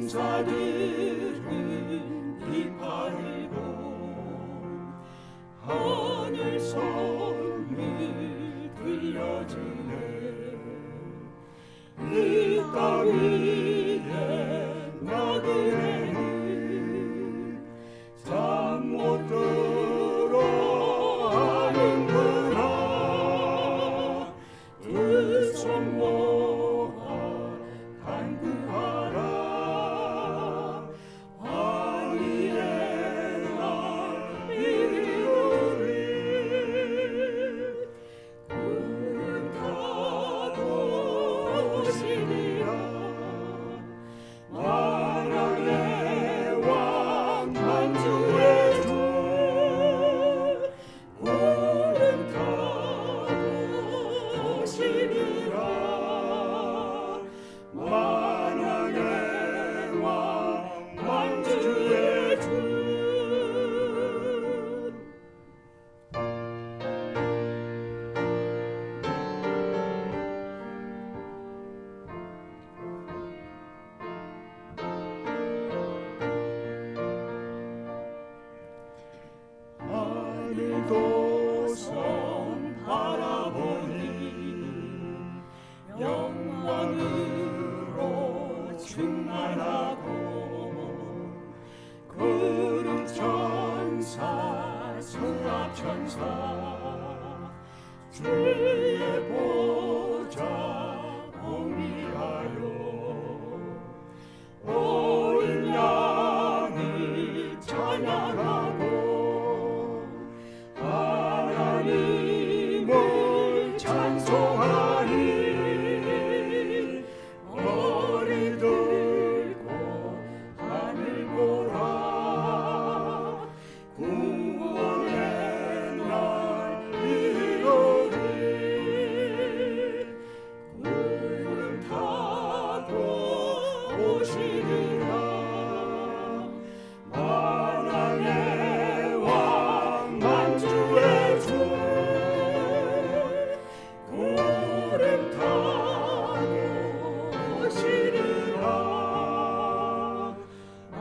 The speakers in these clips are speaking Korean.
천사들은 이파리고 하늘 소리 들려주네. 이 땅 위에 나그네는 잠 못 들어 하는구나. 두 손 모아 간구하라. 환희의 날 이루리. 구름 타고 오시리라. 만왕의 왕 만주의 주. 구름 타고 오시리라. 만왕의 왕 만주의 주. 하늘도 성 바라보니 영광으로 충만하고 구름 천사 성악 천사 주의 보좌 공의하여 어린 양을 찬양하고 하나님을 찬송하니 머리 들고 하늘 보라. 구원의 날 이루리. 구름 타고 오시리라. 만왕의 왕 만주의 주. 구름 타고 오시리라.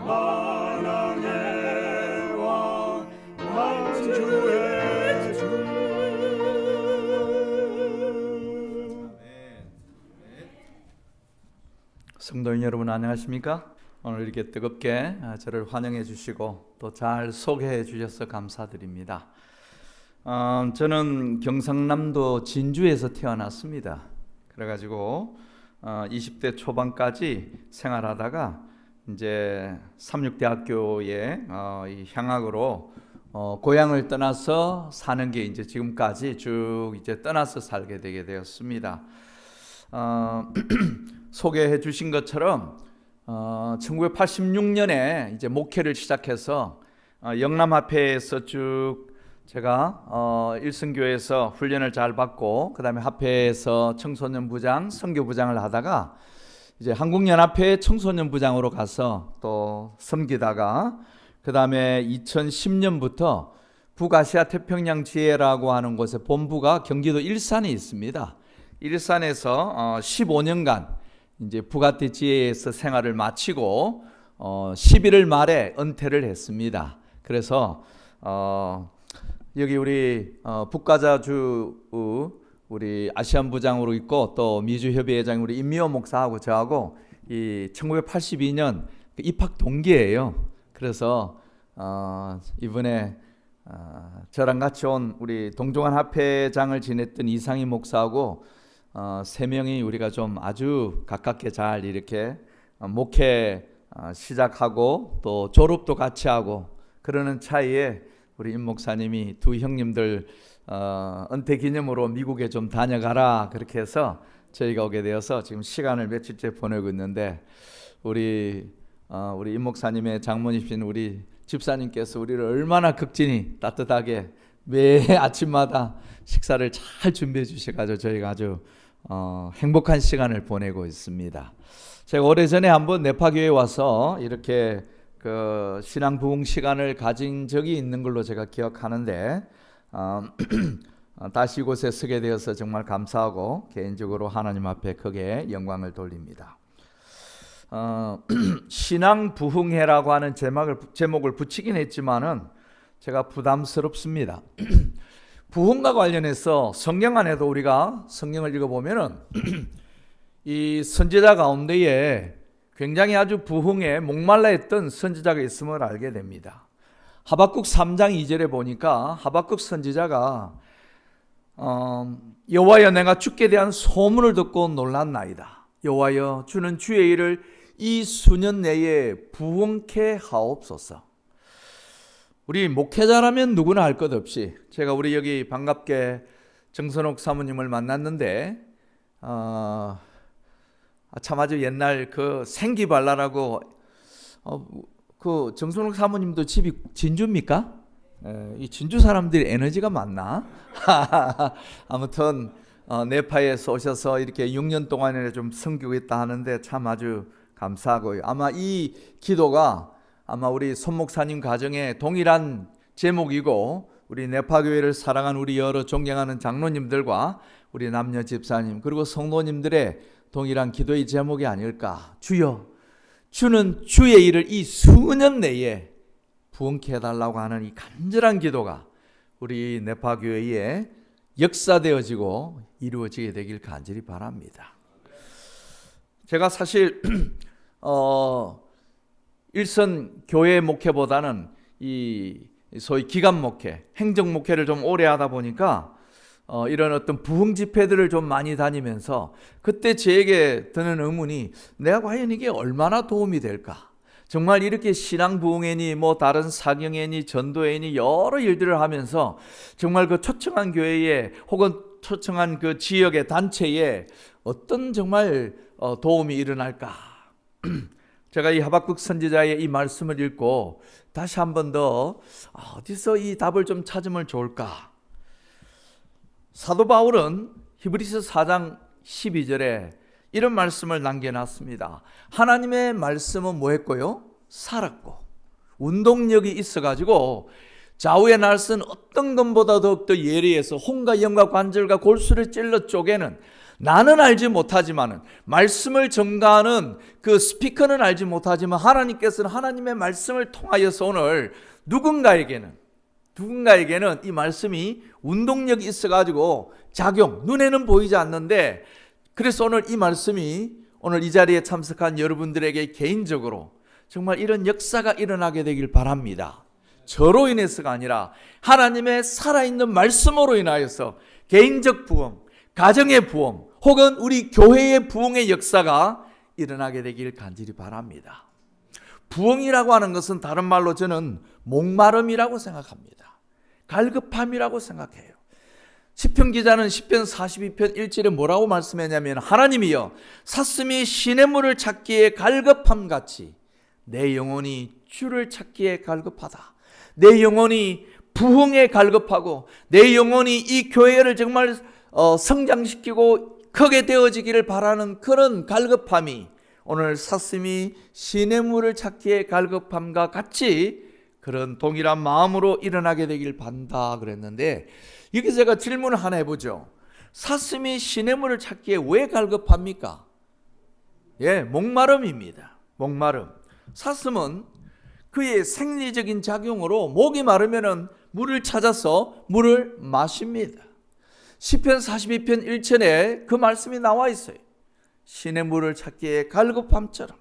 만왕의 왕 만주의 주. 성도인 여러분 안녕하십니까? 오늘 이렇게 뜨겁게 저를 환영해 주시고 또 잘 소개해 주셔서 감사드립니다. 저는 경상남도 진주에서 태어났습니다. 그래가지고 20대 초반까지 생활하다가 이제 삼육대학교에 이 향학으로 고향을 떠나서 사는 게 이제 지금까지 쭉 이제 떠나서 살게 되게 되었습니다. 소개해 주신 것처럼 1986년에 이제 목회를 시작해서 영남합회에서 쭉 제가 일성교회에서 훈련을 잘 받고 그 다음에 합회에서 청소년부장, 선교부장을 하다가 이제 한국연합회 청소년부장으로 가서 또 섬기다가 그 다음에 2010년부터 북아시아 태평양 지회라고 하는 곳에 본부가 경기도 일산에 있습니다. 일산에서 15년간 이제 북아태 지회에서 생활을 마치고 11월 말에 은퇴를 했습니다. 그래서 여기 우리 북가자주 우리 아시안 부장으로 있고 또 미주협의회장 우리 임미호 목사하고 저하고 이 1982년 입학 동기예요. 그래서 이번에 저랑 같이 온 우리 동종한 합회장을 지냈던 이상희 목사하고 세 명이 우리가 좀 아주 가깝게 잘 이렇게 목회 시작하고 또 졸업도 같이 하고 그러는 차이에 우리 임 목사님이 두 형님들 은퇴 기념으로 미국에 좀 다녀가라 그렇게 해서 저희가 오게 되어서 지금 시간을 며칠째 보내고 있는데 우리 임 목사님의 장모님이신 우리 집사님께서 우리를 얼마나 극진히 따뜻하게 매 아침마다 식사를 잘 준비해 주셔가지고 저희가 아주 행복한 시간을 보내고 있습니다. 제가 오래전에 한번 네파교회에 와서 이렇게 그 신앙 부흥 시간을 가진 적이 있는 걸로 제가 기억하는데 다시 이곳에 서게 되어서 정말 감사하고 개인적으로 하나님 앞에 크게 영광을 돌립니다. 신앙 부흥회라고 하는 제목을 붙이긴 했지만은 제가 부담스럽습니다. 부흥과 관련해서 성경 안에도 우리가 성경을 읽어보면은 이 선지자 가운데에 굉장히 아주 부흥에 목말라 했던 선지자가 있음을 알게 됩니다. 하박국 3장 2절에 보니까 하박국 선지자가 여호와여 내가 주께 대한 소문을 듣고 놀랐나이다. 여호와여 주는 주의 일을 이 수년 내에 부흥케 하옵소서. 우리 목회자라면 누구나 할 것 없이 제가 우리 여기 반갑게 정선옥 사모님을 만났는데 참 아주 옛날 그 생기발랄하고 그 정선옥 사모님도 집이 진주입니까? 이 진주 사람들이 에너지가 많나? 아무튼 네파에서 오셔서 이렇게 6년 동안에 좀 섬기고 있다 하는데 참 아주 감사하고요. 아마 이 기도가 아마 우리 손 목사님 가정의 동일한 제목이고 우리 네파교회를 사랑하는 우리 여러 존경하는 장로님들과 우리 남녀 집사님 그리고 성도님들의 동일한 기도의 제목이 아닐까. 주여 주는 주의 일을 이 수년 내에 부흥케 해달라고 하는 이 간절한 기도가 우리 네파교회에 역사되어지고 이루어지게 되길 간절히 바랍니다. 제가 사실 일선 교회 목회보다는 이 소위 기관 목회, 행정 목회를 좀 오래 하다 보니까 이런 어떤 부흥 집회들을 좀 많이 다니면서 그때 저에게 드는 의문이 내가 과연 이게 얼마나 도움이 될까? 정말 이렇게 신앙 부흥회니 뭐 다른 사경회니 전도회니 여러 일들을 하면서 정말 그 초청한 교회에 혹은 초청한 그 지역의 단체에 어떤 정말 도움이 일어날까? 제가 이 하박국 선지자의 이 말씀을 읽고 다시 한 번 더 어디서 이 답을 좀 찾으면 좋을까? 사도 바울은 히브리서 4장 12절에 이런 말씀을 남겨놨습니다. 하나님의 말씀은 뭐했고요? 살았고 운동력이 있어가지고 좌우의 날선 어떤 것보다 더욱더 예리해서 혼과 영과 관절과 골수를 찔러 쪼개는 나는 알지 못하지만은 말씀을 전가하는 그 스피커는 알지 못하지만 하나님께서는 하나님의 말씀을 통하여서 오늘 누군가에게는 이 말씀이 운동력이 있어가지고 작용, 눈에는 보이지 않는데 그래서 오늘 이 말씀이 오늘 이 자리에 참석한 여러분들에게 개인적으로 정말 이런 역사가 일어나게 되길 바랍니다. 저로 인해서가 아니라 하나님의 살아있는 말씀으로 인하여서 개인적 부흥, 가정의 부흥 혹은 우리 교회의 부흥의 역사가 일어나게 되길 간절히 바랍니다. 부흥이라고 하는 것은 다른 말로 저는 목마름이라고 생각합니다. 갈급함이라고 생각해요. 시편 기자는 시편 42편 1절에 뭐라고 말씀했냐면 하나님이여 사슴이 시냇물을 찾기에 갈급함같이 내 영혼이 주를 찾기에 갈급하다. 내 영혼이 부흥에 갈급하고 내 영혼이 이 교회를 정말 성장시키고 크게 되어지기를 바라는 그런 갈급함이 오늘 사슴이 시냇물을 찾기에 갈급함과 같이 그런 동일한 마음으로 일어나게 되길 바란다 그랬는데 여기서 제가 질문을 하나 해보죠. 사슴이 시냇물을 찾기에 왜 갈급합니까? 목마름입니다. 목마름. 사슴은 그의 생리적인 작용으로 목이 마르면은 물을 찾아서 물을 마십니다. 시편 42편 1절에 그 말씀이 나와 있어요. 시냇물을 찾기에 갈급함처럼.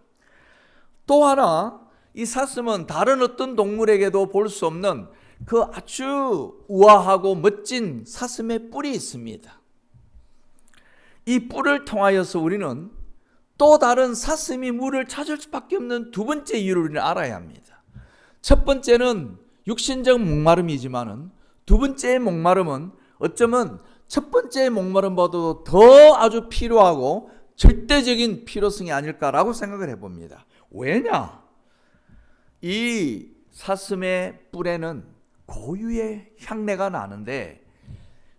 또 하나 이 사슴은 다른 어떤 동물에게도 볼 수 없는 그 아주 우아하고 멋진 사슴의 뿔이 있습니다. 이 뿔을 통하여서 우리는 또 다른 사슴이 물을 찾을 수밖에 없는 두 번째 이유를 우리는 알아야 합니다. 첫 번째는 육신적 목마름이지만은 두 번째의 목마름은 어쩌면 첫 번째의 목마름보다도 더 아주 필요하고 절대적인 필요성이 아닐까라고 생각을 해봅니다. 왜냐? 이 사슴의 뿔에는 고유의 향내가 나는데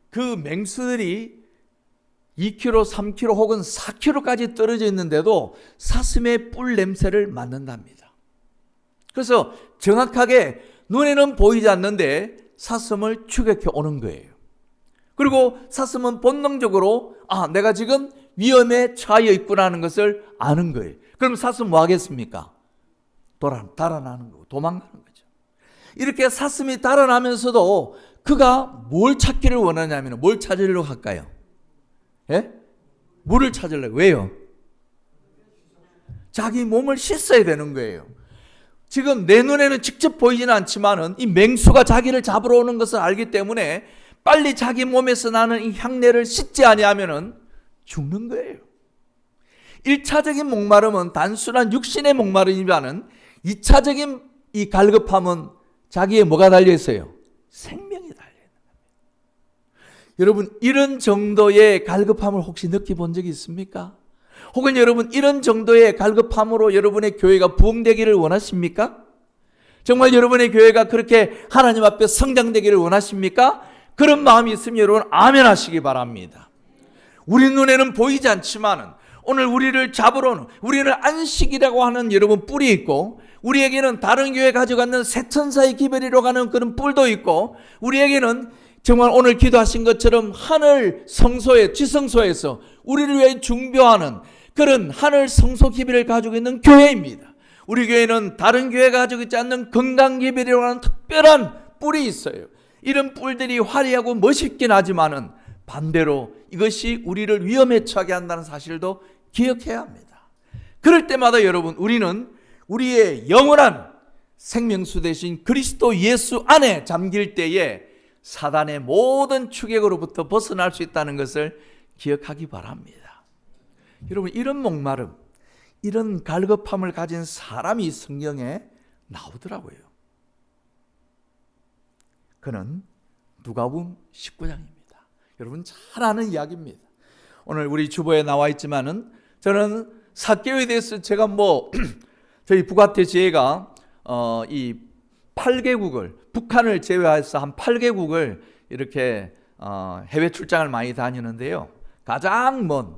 그 맹수들이 2kg, 3kg 혹은 4kg까지 떨어져 있는데도 사슴의 뿔 냄새를 맡는답니다. 그래서 정확하게 눈에는 보이지 않는데 사슴을 추격해 오는 거예요. 그리고 사슴은 본능적으로 내가 지금 위험에 처하여 있구나는 것을 아는 거예요. 그럼 사슴 뭐 하겠습니까? 달아나는 거고 도망가는 거죠. 이렇게 사슴이 달아나면서도 그가 뭘 찾기를 원하냐면 뭘 찾으려고 할까요? 예? 물을 찾으려고. 왜요? 자기 몸을 씻어야 되는 거예요. 지금 내 눈에는 직접 보이지는 않지만은 이 맹수가 자기를 잡으러 오는 것을 알기 때문에 빨리 자기 몸에서 나는 이 향내를 씻지 아니하면은 죽는 거예요. 1차적인 목마름은 단순한 육신의 목마름이라는 2차적인 이 갈급함은 자기의 뭐가 달려 있어요? 생명이 달려 있는 거예요. 여러분, 이런 정도의 갈급함을 혹시 느껴본 적이 있습니까? 혹은 여러분, 이런 정도의 갈급함으로 여러분의 교회가 부흥되기를 원하십니까? 정말 여러분의 교회가 그렇게 하나님 앞에 성장되기를 원하십니까? 그런 마음이 있으면 여러분 아멘 하시기 바랍니다. 우리 눈에는 보이지 않지만은 오늘 우리를 잡으러 오는, 우리는 안식이라고 하는 여러분 뿔이 있고, 우리에게는 다른 교회 가져가는 새천사의 기별이라고 하는 그런 뿔도 있고, 우리에게는 정말 오늘 기도하신 것처럼 하늘 성소에, 지성소에서 우리를 위해 중보하는 그런 하늘 성소 기별을 가지고 있는 교회입니다. 우리 교회는 다른 교회가 가지고 있지 않는 건강 기별이라고 하는 특별한 뿔이 있어요. 이런 뿔들이 화려하고 멋있긴 하지만은 반대로 이것이 우리를 위험에 처하게 한다는 사실도 기억해야 합니다. 그럴 때마다 여러분, 우리는 우리의 영원한 생명수 되신 그리스도 예수 안에 잠길 때에 사단의 모든 추격으로부터 벗어날 수 있다는 것을 기억하기 바랍니다. 여러분, 이런 목마름, 이런 갈급함을 가진 사람이 성경에 나오더라고요. 그는 누가복음 19장입니다. 여러분 잘 아는 이야기입니다. 오늘 우리 주보에 나와 있지만은 저는 삭개오에 대해서 제가 저희 북아태 지회가 이 8개국을, 북한을 제외해서 한 8개국을 이렇게 해외 출장을 많이 다니는데요. 가장 먼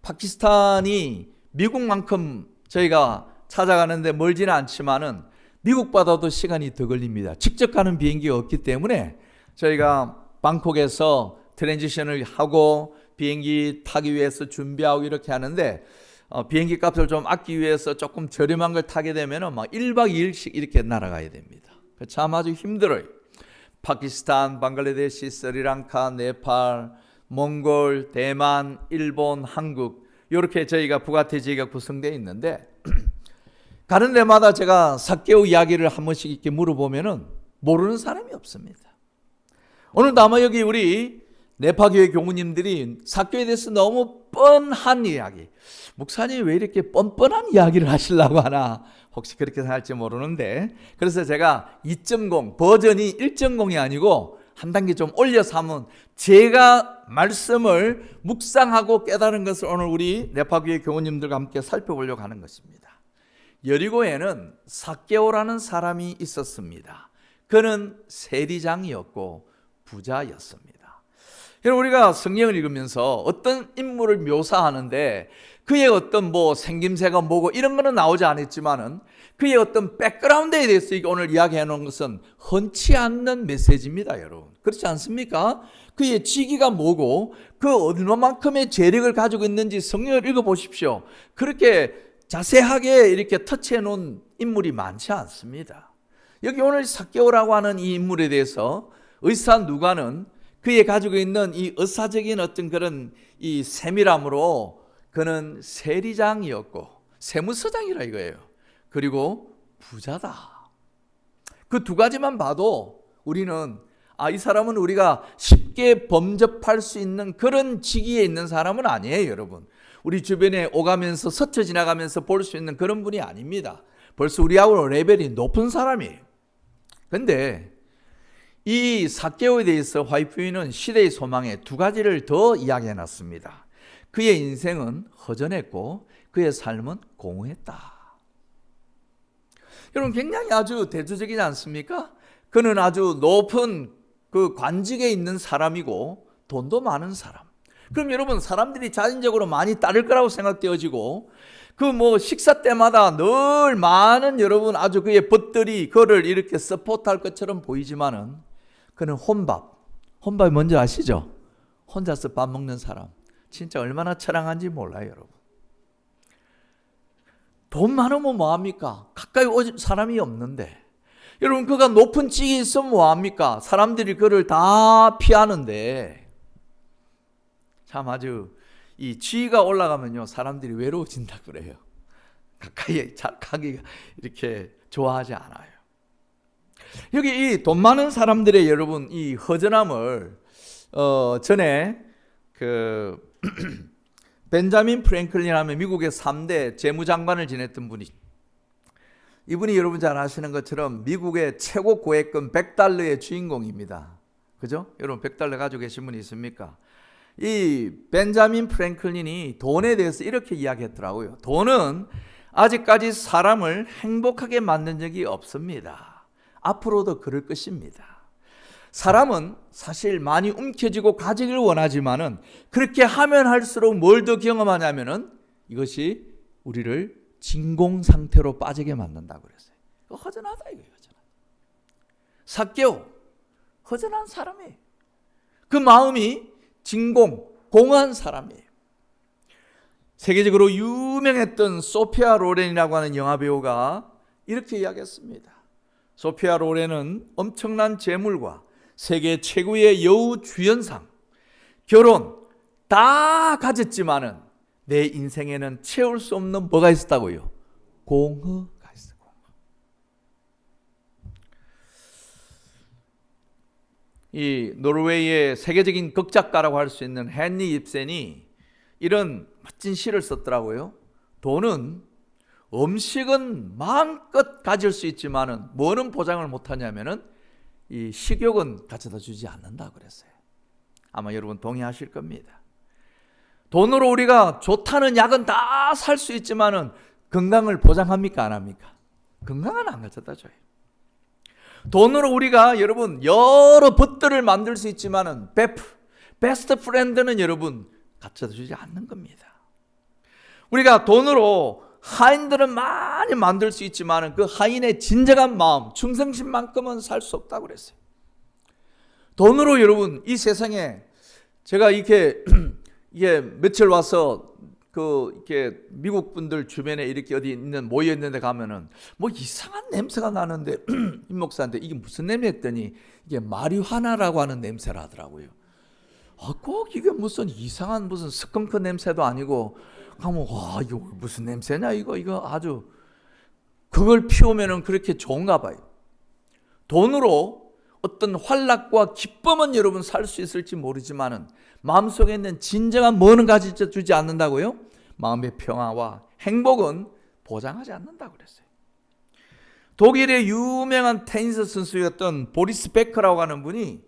파키스탄이 미국만큼 저희가 찾아가는데 멀지는 않지만은 미국보다도 시간이 더 걸립니다. 직접 가는 비행기가 없기 때문에 저희가 방콕에서 트랜지션을 하고 비행기 타기 위해서 준비하고 이렇게 하는데 비행기 값을 좀 아끼기 위해서 조금 저렴한 걸 타게 되면 막 1박 2일씩 이렇게 날아가야 됩니다. 참 아주 힘들어요. 파키스탄, 방글라데시, 스리랑카, 네팔, 몽골, 대만, 일본, 한국 이렇게 저희가 북아태 지회가 구성되어 있는데 가는 데마다 제가 삭개오 이야기를 한 번씩 이렇게 물어보면은 모르는 사람이 없습니다. 오늘도 아마 여기 우리 네파교회 교우님들이 삭개오에 대해서 너무 뻔한 이야기, 목사님이 왜 이렇게 뻔뻔한 이야기를 하시려고 하나 혹시 그렇게 생각할지 모르는데, 그래서 제가 2.0 버전이 1.0이 아니고 한 단계 좀 올려서 하면 제가 말씀을 묵상하고 깨달은 것을 오늘 우리 네파교회 교우님들과 함께 살펴보려고 하는 것입니다. 여리고에는 삭개오라는 사람이 있었습니다. 그는 세리장이었고 부자였습니다. 여러분, 우리가 성경을 읽으면서 어떤 인물을 묘사하는데 그의 어떤 생김새가 뭐고 이런 거는 나오지 않았지만은 그의 어떤 백그라운드에 대해서 오늘 이야기해 놓은 것은 흔치 않는 메시지입니다, 여러분. 그렇지 않습니까? 그의 직위가 뭐고 그 얼마만큼의 재력을 가지고 있는지 성경을 읽어보십시오. 그렇게 자세하게 이렇게 터치해 놓은 인물이 많지 않습니다. 여기 오늘 삭개오라고 하는 이 인물에 대해서 의사 누가는 그의 가지고 있는 이 의사적인 어떤 그런 이 세밀함으로 그는 세리장이었고 세무서장이라 이거예요. 그리고 부자다. 그 두 가지만 봐도 우리는 이 사람은 우리가 쉽게 범접할 수 있는 그런 직위에 있는 사람은 아니에요, 여러분. 우리 주변에 오가면서 스쳐 지나가면서 볼 수 있는 그런 분이 아닙니다. 벌써 우리하고 레벨이 높은 사람이에요. 근데 이 삭개오에 대해서 화이프위는 시대의 소망에 두 가지를 더 이야기해 놨습니다. 그의 인생은 허전했고 그의 삶은 공허했다. 여러분, 굉장히 아주 대조적이지 않습니까? 그는 아주 높은 그 관직에 있는 사람이고 돈도 많은 사람. 그럼 여러분, 사람들이 자연적으로 많이 따를 거라고 생각되어지고 식사 때마다 늘 많은 여러분 아주 그의 벗들이 그를 이렇게 서포트할 것처럼 보이지만은 그는 혼밥이 뭔지 아시죠? 혼자서 밥 먹는 사람. 진짜 얼마나 처량한지 몰라요, 여러분. 돈 많으면 뭐합니까? 가까이 오지 사람이 없는데. 여러분, 그가 높은 직이 있으면 뭐합니까? 사람들이 그를 다 피하는데. 참 아주 이 지위가 올라가면요, 사람들이 외로워진다 그래요. 가까이 가기가 이렇게 좋아하지 않아요. 여기 이 돈 많은 사람들의 여러분 이 허전함을 전에 그 벤자민 프랭클린 하면 미국의 3대 재무장관을 지냈던 분이, 이분이 여러분 잘 아시는 것처럼 미국의 최고 고액금 $100의 주인공입니다. 그죠? 여러분 100달러 가지고 계신 분이 있습니까? 이 벤자민 프랭클린이 돈에 대해서 이렇게 이야기했더라고요. 돈은 아직까지 사람을 행복하게 만든 적이 없습니다. 앞으로도 그럴 것입니다. 사람은 사실 많이 움켜쥐고 가지길 원하지만은 그렇게 하면 할수록 뭘 더 경험하냐면은 이것이 우리를 진공 상태로 빠지게 만든다고 그랬어요. 허전하다 이거예요. 삭개오, 허전한 사람이에요. 그 마음이 공허한 사람이에요. 세계적으로 유명했던 소피아 로렌이라고 하는 영화 배우가 이렇게 이야기했습니다. 소피아 로렌은 엄청난 재물과 세계 최고의 여우 주연상, 결혼 다 가졌지만은 내 인생에는 채울 수 없는 뭐가 있었다고요? 공허가 있어. 이 노르웨이의 세계적인 극작가라고 할 수 있는 헨리 입센이 이런 멋진 시를 썼더라고요. 돈은 음식은 마음껏 가질 수 있지만은 뭐는 보장을 못하냐면은 이 식욕은 가져다 주지 않는다 그랬어요. 아마 여러분 동의하실 겁니다. 돈으로 우리가 좋다는 약은 다 살 수 있지만은 건강을 보장합니까? 안 합니까? 건강은 안 가져다 줘요. 돈으로 우리가 여러분 여러 벗들을 만들 수 있지만은 베스트 프렌드는 여러분 갖다 주지 않는 겁니다. 우리가 돈으로 하인들은 많이 만들 수 있지만은 그 하인의 진정한 마음, 충성심만큼은 살 수 없다고 그랬어요. 돈으로 여러분 이 세상에 제가 이게 며칠 와서 이렇게 미국 분들 주변에 이렇게 어디 있는 모여 있는데 가면은 뭐 이상한 냄새가 나는데 임 목사한테 이게 무슨 냄새 했더니 이게 마리화나라고 하는 냄새라 하더라고요. 꼭 이게 무슨 이상한 무슨 스컹크 냄새도 아니고 가면 와 이거 무슨 냄새냐 이거 아주 그걸 피우면은 그렇게 좋은가 봐요. 돈으로 어떤 환락과 기쁨은 여러분 살 수 있을지 모르지만은 마음속에 있는 진정한 뭐는 가지쳐 주지 않는다고요? 마음의 평화와 행복은 보장하지 않는다고 그랬어요. 독일의 유명한 테니스 선수였던 보리스 베커라고 하는 분이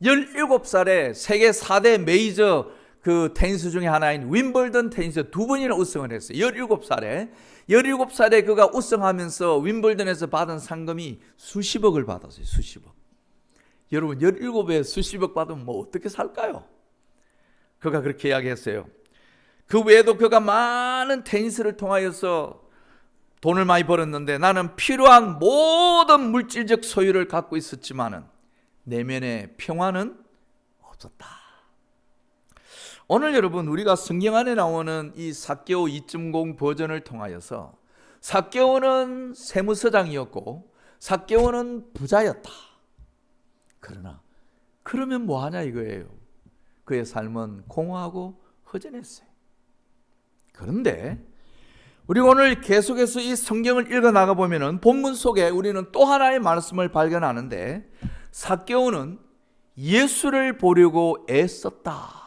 17살에 세계 4대 메이저 그 테니스 중에 하나인 윈블던 테니스 2번이나 우승을 했어요. 17살에 그가 우승하면서 윈블던에서 받은 상금이 수십억을 받았어요. 수십억. 여러분 17에 수십억 받으면 뭐 어떻게 살까요? 그가 그렇게 이야기했어요. 그 외에도 그가 많은 테니스를 통하여서 돈을 많이 벌었는데 나는 필요한 모든 물질적 소유를 갖고 있었지만은 내면의 평화는 없었다. 오늘 여러분 우리가 성경 안에 나오는 이 삭개오 2.0 버전을 통하여서 삭개오는 세무서장이었고 삭개오는 부자였다. 그러면 뭐하냐 이거예요. 그의 삶은 공허하고 허전했어요. 그런데 우리가 오늘 계속해서 이 성경을 읽어 나가 보면은 본문 속에 우리는 또 하나의 말씀을 발견하는데 삭개오는 예수를 보려고 애썼다.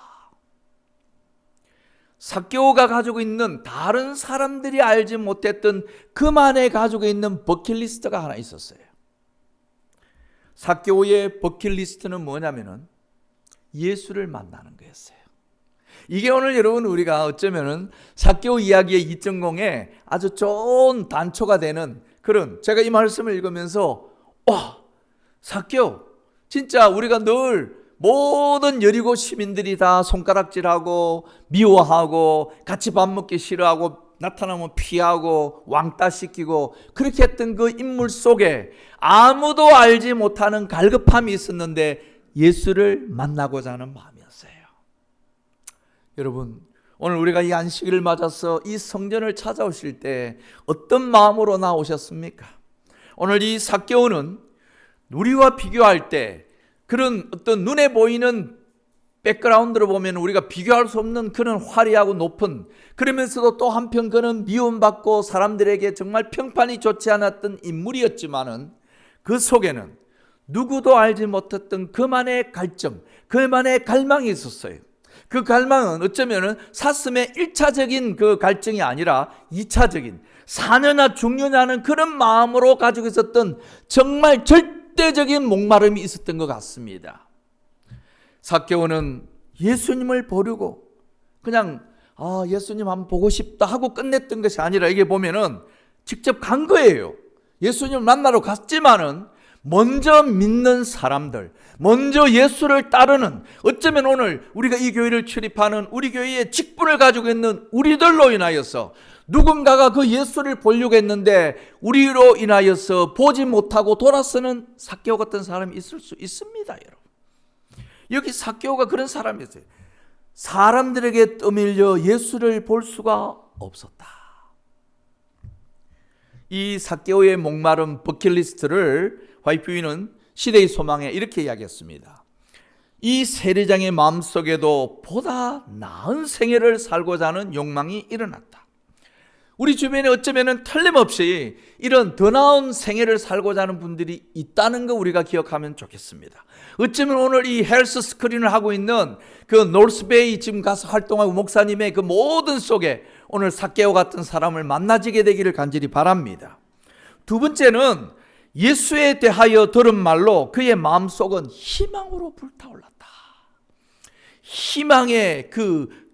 삭개오가 가지고 있는 다른 사람들이 알지 못했던 그만의 가지고 있는 버킷리스트가 하나 있었어요. 삭개오의 버킷리스트는 뭐냐면은 예수를 만나는 거였어요. 이게 오늘 여러분 우리가 어쩌면은 삭개오 이야기의 2.0에 아주 좋은 단초가 되는 그런, 제가 이 말씀을 읽으면서 와, 삭개오 진짜 우리가 늘 모든 여리고 시민들이 다 손가락질하고 미워하고 같이 밥 먹기 싫어하고 나타나면 피하고 왕따시키고 그렇게 했던 그 인물 속에 아무도 알지 못하는 갈급함이 있었는데 예수를 만나고자 하는 마음이었어요. 여러분 오늘 우리가 이 안식일을 맞아서 이 성전을 찾아오실 때 어떤 마음으로 나오셨습니까? 오늘 이 삭개오는 우리와 비교할 때 그런 어떤 눈에 보이는 백그라운드로 보면 우리가 비교할 수 없는 그런 화려하고 높은, 그러면서도 또 한편 그는 미움받고 사람들에게 정말 평판이 좋지 않았던 인물이었지만은 그 속에는 누구도 알지 못했던 그만의 갈증, 그만의 갈망이 있었어요. 그 갈망은 어쩌면 사슴의 1차적인 그 갈증이 아니라 2차적인, 사느냐 죽느냐는 그런 마음으로 가지고 있었던 정말 절대적인 목마름이 있었던 것 같습니다. 삭개오는 예수님을 보려고 그냥 예수님 한번 보고 싶다 하고 끝냈던 것이 아니라, 이게 보면은 직접 간 거예요. 예수님을 만나러 갔지만은 먼저 믿는 사람들, 먼저 예수를 따르는, 어쩌면 오늘 우리가 이 교회를 출입하는 우리 교회의 직분을 가지고 있는 우리들로 인하여서 누군가가 그 예수를 보려고 했는데 우리로 인하여서 보지 못하고 돌아서는 삭개오 같은 사람이 있을 수 있습니다, 여러분. 여기 삭개오가 그런 사람이었어요. 사람들에게 떠밀려 예수를 볼 수가 없었다. 이 삭개오의 목마름 버킷리스트를 화이트위는 시대의 소망에 이렇게 이야기했습니다. 이 세리장의 마음속에도 보다 나은 생애를 살고자 하는 욕망이 일어났다. 우리 주변에 어쩌면 틀림없이 이런 더 나은 생애를 살고자 하는 분들이 있다는 거 우리가 기억하면 좋겠습니다. 어쩌면 오늘 이 헬스 스크린을 하고 있는 그 노스베이 지금 가서 활동하고 목사님의 그 모든 속에 오늘 삭개오 같은 사람을 만나지게 되기를 간절히 바랍니다. 두 번째는 예수에 대하여 들은 말로 그의 마음속은 희망으로 불타올랐다. 희망의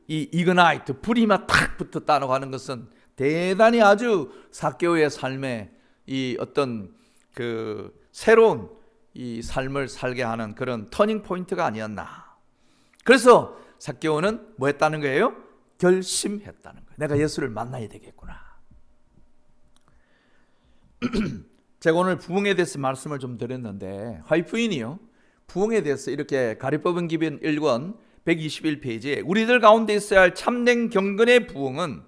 이그나이트, 불이 막 탁 붙었다고 하는 것은 대단히 아주 삭개오의 삶에 이 어떤 그 새로운 이 삶을 살게 하는 그런 터닝 포인트가 아니었나. 그래서 삭개오는 뭐 했다는 거예요? 결심했다는 거예요. 내가 예수를 만나야 되겠구나. 제가 오늘 부흥에 대해서 말씀을 좀 드렸는데, 화이트인이요, 부흥에 대해서 이렇게 가리법은 기변 1권 121페이지에 우리들 가운데 있어야 할 참된 경건의 부흥은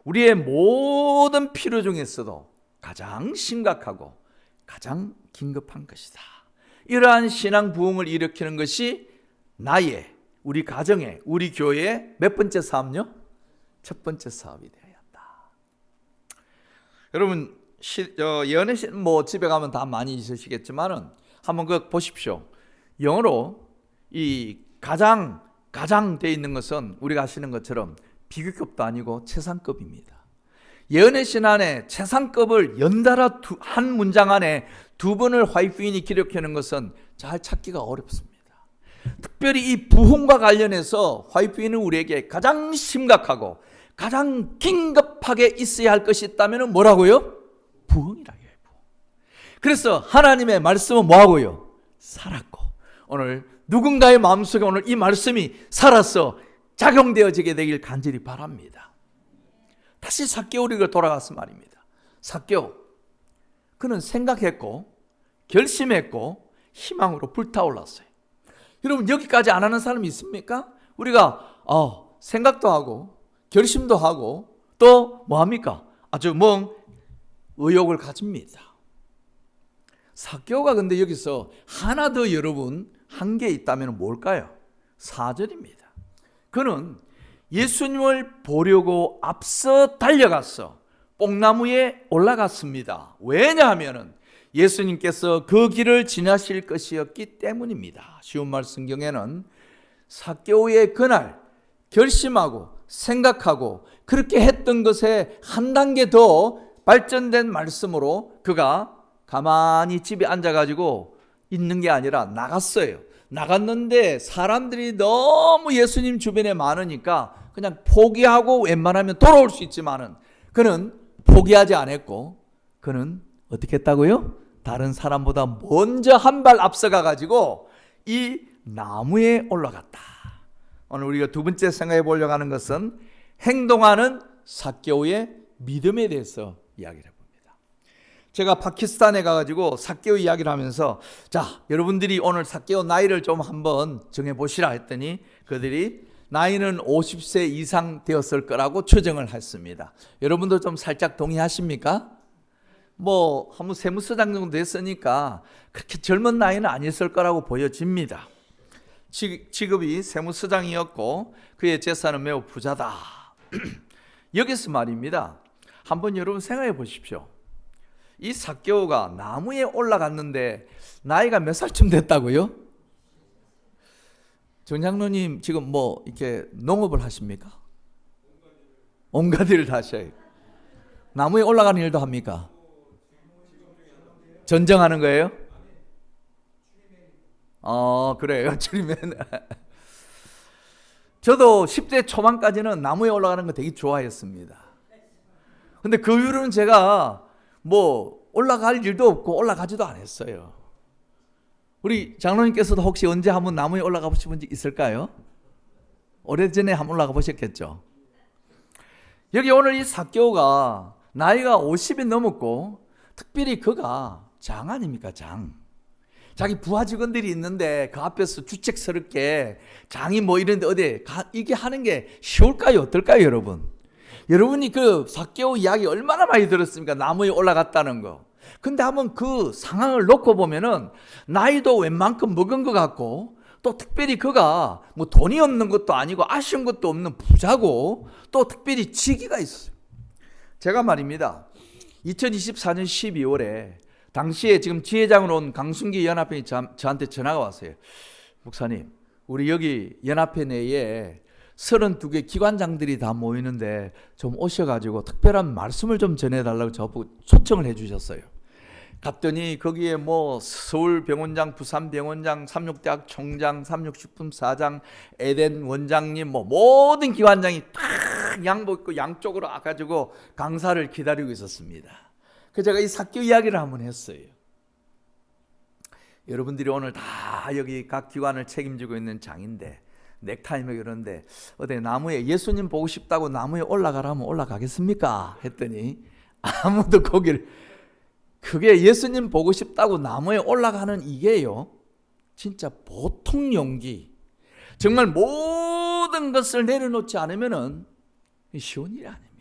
우리의 모든 필요 중에서도 가장 심각하고 가장 긴급한 것이다. 이러한 신앙 부흥을 일으키는 것이 우리 가정의, 우리 교회의 몇 번째 사업요? 첫 번째 사업이 되었다. 여러분, 예언의 신 집에 가면 다 많이 있으시겠지만은 한번 그거 보십시오. 영어로 이 가장 돼 있는 것은 우리가 아시는 것처럼 비교급도 아니고 최상급입니다. 예언의 신 안에 최상급을 연달아 한 문장 안에 두 번을 화이트인이 기록하는 것은 잘 찾기가 어렵습니다. 특별히 이 부흥과 관련해서 화이트인은 우리에게 가장 심각하고 가장 긴급하게 있어야 할 것이 있다면 뭐라고요? 부흥이라고 해요. 그래서 하나님의 말씀은 뭐하고요? 살았고, 오늘 누군가의 마음속에 오늘 이 말씀이 살아서 작용되어지게 되길 간절히 바랍니다. 다시 삭개오리가 돌아가서 말입니다. 삭개오, 그는 생각했고 결심했고 희망으로 불타올랐어요. 여러분, 여기까지 안 하는 사람이 있습니까? 우리가 생각도 하고 결심도 하고 또 뭐합니까? 아주 의욕을 가집니다. 삭개오가 근데 여기서 하나 더 여러분 한 게 있다면 뭘까요? 4절입니다. 그는 예수님을 보려고 앞서 달려가서 뽕나무에 올라갔습니다. 왜냐하면 예수님께서 그 길을 지나실 것이었기 때문입니다. 쉬운 말 성경에는 삭개오의 그날 결심하고 생각하고 그렇게 했던 것에 한 단계 더 발전된 말씀으로 그가 가만히 집에 앉아가지고 있는 게 아니라 나갔어요. 나갔는데 사람들이 너무 예수님 주변에 많으니까 그냥 포기하고 웬만하면 돌아올 수 있지만은 그는 포기하지 않았고, 그는 어떻게 했다고요? 다른 사람보다 먼저 한 발 앞서가 가지고 이 나무에 올라갔다. 오늘 우리가 두 번째 생각해 보려고 하는 것은 행동하는 삭개오의 믿음에 대해서 이야기를 해봅니다. 제가 파키스탄에 가가지고 삭개오 이야기를 하면서, 자, 여러분들이 오늘 삭개오 나이를 좀 한번 정해보시라 했더니 그들이 나이는 50세 이상 되었을 거라고 추정을 했습니다. 여러분도 좀 살짝 동의하십니까? 뭐 한번 세무서장 정도 됐으니까 그렇게 젊은 나이는 아니었을 거라고 보여집니다. 직업이 세무서장이었고 그의 재산은 매우 부자다. 여기서 말입니다. 한번 여러분 생각해 보십시오. 이 삭개오가 나무에 올라갔는데 나이가 몇 살쯤 됐다고요? 정장로님 지금 뭐 이렇게 농업을 하십니까? 온갖 일을 다 하셔요. 나무에 올라가는 일도 합니까? 전쟁하는 거예요? 그래요. 출입맨. 저도 10대 초반까지는 나무에 올라가는 거 되게 좋아했습니다. 근데 그 이후로는 제가 뭐 올라갈 일도 없고 올라가지도 않았어요. 우리 장로님께서도 혹시 언제 한번 나무에 올라가 보신 적 있을까요? 오래전에 한번 올라가 보셨겠죠. 여기 오늘 이 삭개오가 나이가 50이 넘었고 특별히 그가 장 아닙니까? 장. 자기 부하 직원들이 있는데 그 앞에서 주책스럽게 장이 뭐 이런데 어디 이게 하는 게 쉬울까요? 어떨까요, 여러분? 여러분이 그 삭개오 이야기 얼마나 많이 들었습니까? 나무에 올라갔다는 거. 근데 한번 그 상황을 놓고 보면은 나이도 웬만큼 먹은 것 같고 또 특별히 그가 뭐 돈이 없는 것도 아니고 아쉬운 것도 없는 부자고 또 특별히 직위가 있어요. 제가 말입니다. 2024년 12월에 당시에 지금 지회장으로 온 강순기 연합회장이 저한테 전화가 왔어요. 목사님, 우리 여기 연합회 내에 32개 기관장들이 다 모이는데 좀 오셔가지고 특별한 말씀을 좀 전해달라고 저보고 초청을 해주셨어요. 갔더니 거기에 뭐 서울병원장, 부산병원장, 삼육대학 총장, 삼육식품사장, 에덴 원장님 뭐 모든 기관장이 딱 양복 입고 양쪽으로 와가지고 강사를 기다리고 있었습니다. 그래서 제가 이 삭개오 이야기를 한번 했어요. 여러분들이 오늘 다 여기 각 기관을 책임지고 있는 장인데 넥타이며 그런데 어디 나무에 예수님 보고 싶다고 나무에 올라가라면 올라가겠습니까? 했더니 아무도 거기를 그게 예수님 보고 싶다고 나무에 올라가는 이게요 진짜 보통 용기 정말 모든 것을 내려놓지 않으면은 쉬운 일이 아닙니다.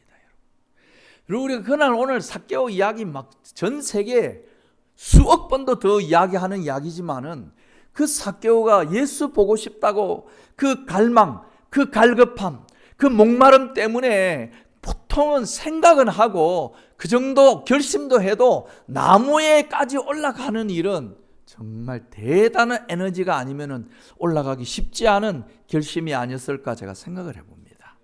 그리고 우리가 그날 오늘 삭개오 이야기 막 전 세계 수억 번도 더 이야기하는 이야기지만은 그 삭개오가 예수 보고 싶다고 그 갈망, 그 갈급함, 그 목마름 때문에 보통은 생각은 하고 그 정도 결심도 해도 나무에까지 올라가는 일은 정말 대단한 에너지가 아니면은 올라가기 쉽지 않은 결심이 아니었을까 제가 생각을 해봅니다.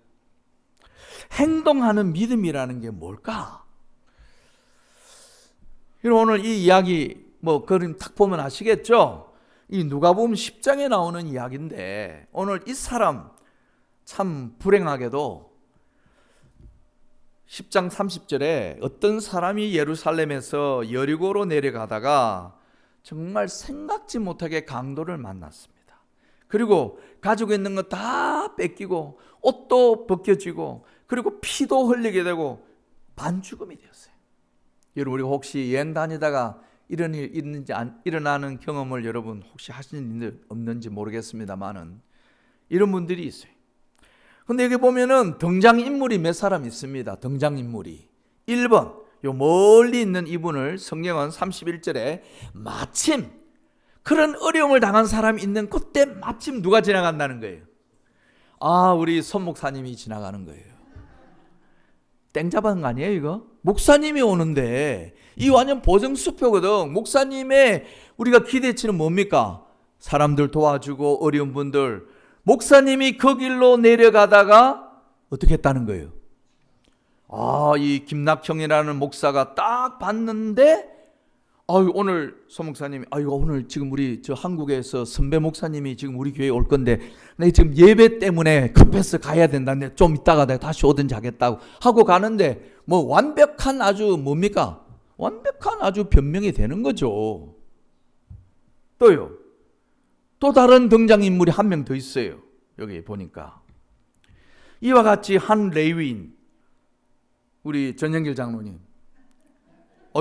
행동하는 믿음이라는 게 뭘까? 오늘 이 이야기 뭐 그림 딱 보면 아시겠죠? 이 누가복음 10장에 나오는 이야기인데 오늘 이 사람 참 불행하게도 10장 30절에 어떤 사람이 예루살렘에서 여리고로 내려가다가 정말 생각지 못하게 강도를 만났습니다. 그리고 가지고 있는 거 다 뺏기고 옷도 벗겨지고 그리고 피도 흘리게 되고 반죽음이 되었어요. 여러분 우리가 혹시 여행 다니다가 이런 일 있는지 일어나는 경험을 여러분 혹시 하신 일 없는지 모르겠습니다만은 이런 분들이 있어요. 근데 여기 보면은 등장인물이 몇 사람 있습니다. 등장인물이 1번 요 멀리 있는 이분을 성경은 31절에 마침 그런 어려움을 당한 사람이 있는 그때 마침 누가 지나간다는 거예요? 우리 손 목사님이 지나가는 거예요. 땡 잡은 거 아니에요 이거? 목사님이 오는데 이 완전 보정수표거든. 목사님의 우리가 기대치는 뭡니까? 사람들 도와주고 어려운 분들. 목사님이 그 길로 내려가다가 어떻게 했다는 거예요? 이 김낙형이라는 목사가 딱 봤는데 오늘 소 목사님이 오늘 지금 우리 저 한국에서 선배 목사님이 지금 우리 교회에 올 건데 내가 지금 예배 때문에 급해서 가야 된다. 내가 좀 이따가 내가 다시 오든지 하겠다고 하고 가는데 뭐 완벽한 아주 뭡니까? 완벽한 아주 변명이 되는 거죠. 또요. 또 다른 등장인물이 한 명 더 있어요. 여기 보니까 이와 같이 한 레위인 우리 전영길 장로님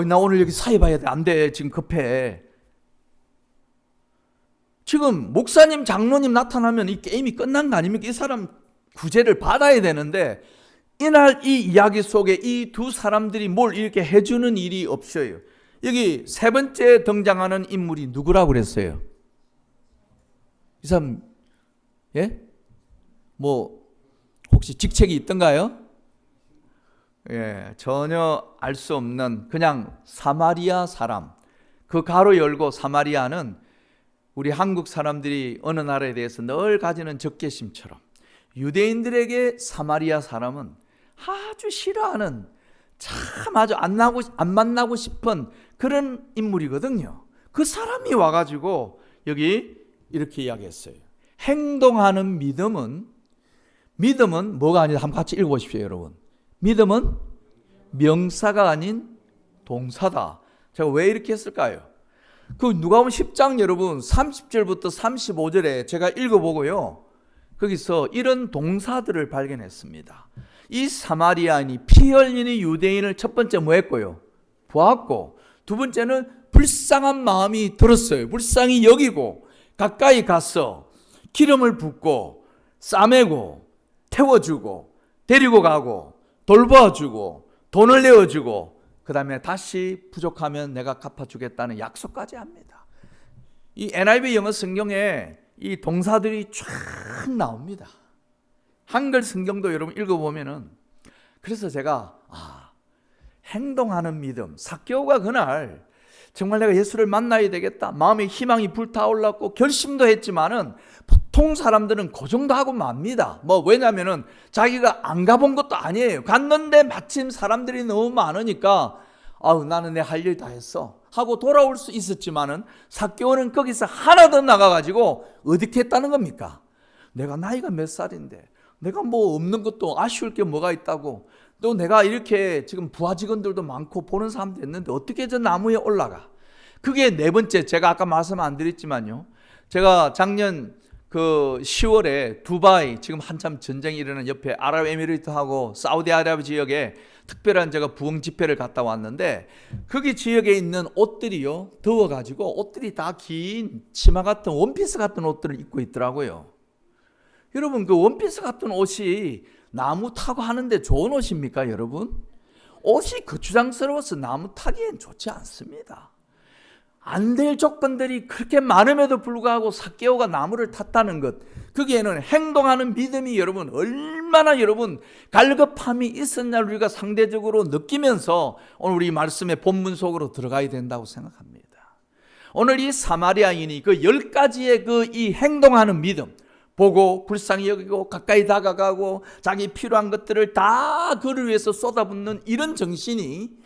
나 오늘 여기 사회 봐야 돼. 안 돼. 지금 급해. 지금 목사님, 장로님 나타나면 이 게임이 끝난 거 아닙니까? 이 사람 구제를 받아야 되는데 이날 이 이야기 속에 이 두 사람들이 뭘 이렇게 해주는 일이 없어요. 여기 세 번째 등장하는 인물이 누구라고 그랬어요? 이 사람, 예? 뭐 혹시 직책이 있던가요? 예, 전혀 알 수 없는 그냥 사마리아 사람. 그 가로 열고 사마리아는 우리 한국 사람들이 어느 나라에 대해서 늘 가지는 적개심처럼 유대인들에게 사마리아 사람은 아주 싫어하는, 참 아주 안 만나고 싶은 그런 인물이거든요. 그 사람이 와가지고 여기 이렇게 이야기했어요. 행동하는 믿음은 뭐가 아니다. 한번 같이 읽어보십시오, 여러분. 믿음은 명사가 아닌 동사다. 제가 왜 이렇게 했을까요? 그 누가복음 10장 여러분 30절부터 35절에 제가 읽어보고요. 거기서 이런 동사들을 발견했습니다. 이 사마리아인이 피 흘리는 유대인을 첫 번째 뭐 했고요? 보았고, 두 번째는 불쌍한 마음이 들었어요. 불쌍히 여기고 가까이 가서 기름을 붓고 싸매고 태워주고 데리고 가고 돌봐주고 돈을 내어주고 그 다음에 다시 부족하면 내가 갚아주겠다는 약속까지 합니다. 이 NIV 영어 성경에 이 동사들이 쫙 나옵니다. 한글 성경도 여러분 읽어보면은, 그래서 제가 행동하는 믿음, 삭개오가 그날 정말 내가 예수를 만나야 되겠다, 마음에 희망이 불타올랐고 결심도 했지만은 보통 사람들은 그 정도 하고 맙니다. 왜냐면은 자기가 안 가본 것도 아니에요. 갔는데 마침 사람들이 너무 많으니까 나는 내 할 일 다 했어 하고 돌아올 수 있었지만은 삭개오는 거기서 하나 더 나가가지고 어떻게 했다는 겁니까? 내가 나이가 몇 살인데 내가 없는 것도 아쉬울 게 뭐가 있다고, 또 내가 이렇게 지금 부하 직원들도 많고 보는 사람도 있는데 어떻게 저 나무에 올라가? 그게 네 번째, 제가 아까 말씀 안 드렸지만요, 제가 작년 그 10월에 두바이, 지금 한참 전쟁이 일어나는 옆에 아랍에미리트하고 사우디아라비아 지역에 특별한 제가 부흥 집회를 갔다 왔는데, 거기 지역에 있는 옷들이요, 더워가지고 옷들이 다 긴 치마 같은 원피스 같은 옷들을 입고 있더라고요. 여러분, 그 원피스 같은 옷이 나무 타고 하는데 좋은 옷입니까, 여러분? 옷이 거추장스러워서 나무 타기엔 좋지 않습니다. 안 될 조건들이 그렇게 많음에도 불구하고 삭개오가 나무를 탔다는 것, 거기에는 행동하는 믿음이 여러분 얼마나 여러분 갈급함이 있었냐를 우리가 상대적으로 느끼면서 오늘 우리 말씀의 본문 속으로 들어가야 된다고 생각합니다. 오늘 이 사마리아인이 그 10가지의 그 이 행동하는 믿음, 보고 불쌍히 여기고 가까이 다가가고 자기 필요한 것들을 다 그를 위해서 쏟아붓는 이런 정신이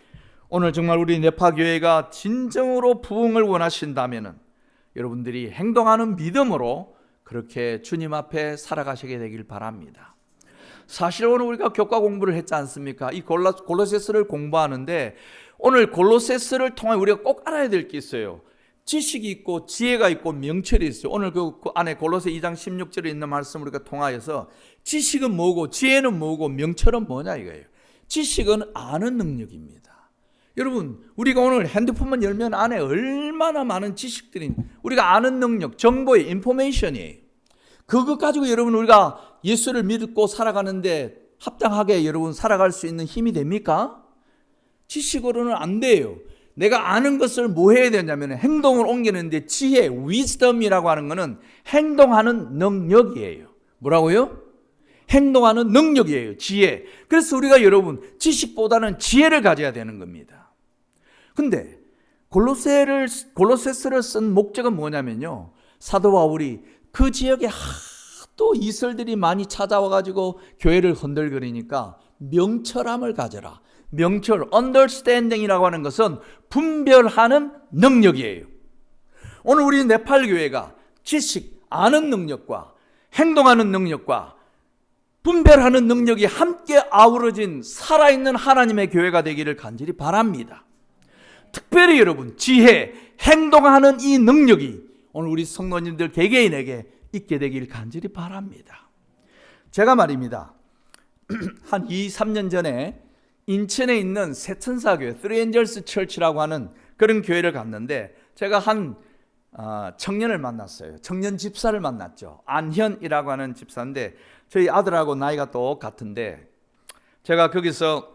오늘 정말 우리 네파교회가 진정으로 부흥을 원하신다면 여러분들이 행동하는 믿음으로 그렇게 주님 앞에 살아가시게 되길 바랍니다. 사실 오늘 우리가 교과 공부를 했지 않습니까? 이 골로새서를 공부하는데 오늘 골로새서를 통해 우리가 꼭 알아야 될 게 있어요. 지식이 있고 지혜가 있고 명철이 있어요. 오늘 그 안에 골로새 2장 16절에 있는 말씀 우리가 통하여서 지식은 뭐고 지혜는 뭐고 명철은 뭐냐 이거예요. 지식은 아는 능력입니다. 여러분, 우리가 오늘 핸드폰만 열면 안에 얼마나 많은 지식들이, 우리가 아는 능력, 정보의 인포메이션이에요. 그것 가지고 여러분 우리가 예수를 믿고 살아가는데 합당하게 여러분 살아갈 수 있는 힘이 됩니까? 지식으로는 안 돼요. 내가 아는 것을 뭐 해야 되냐면 행동을 옮기는데 지혜, 위즈덤이라고 하는 것은 행동하는 능력이에요. 뭐라고요? 행동하는 능력이에요. 지혜. 그래서 우리가 여러분 지식보다는 지혜를 가져야 되는 겁니다. 근데 골로새서를 쓴 목적은 뭐냐면요, 사도 바울이 그 지역에 하도 이설들이 많이 찾아와가지고 교회를 흔들거리니까 명철함을 가져라. 명철, understanding이라고 하는 것은 분별하는 능력이에요. 오늘 우리 네팔 교회가 지식, 아는 능력과 행동하는 능력과 분별하는 능력이 함께 아우러진 살아있는 하나님의 교회가 되기를 간절히 바랍니다. 특별히 여러분 지혜, 행동하는 이 능력이 오늘 우리 성도님들 개개인에게 있게 되기를 간절히 바랍니다. 제가 말입니다, 한 2-3년 전에 인천에 있는 새천사교회, Three Angels Church라고 하는 그런 교회를 갔는데, 제가 한 청년을 만났어요. 청년 집사를 만났죠. 안현이라고 하는 집사인데 저희 아들하고 나이가 똑같은데 제가 거기서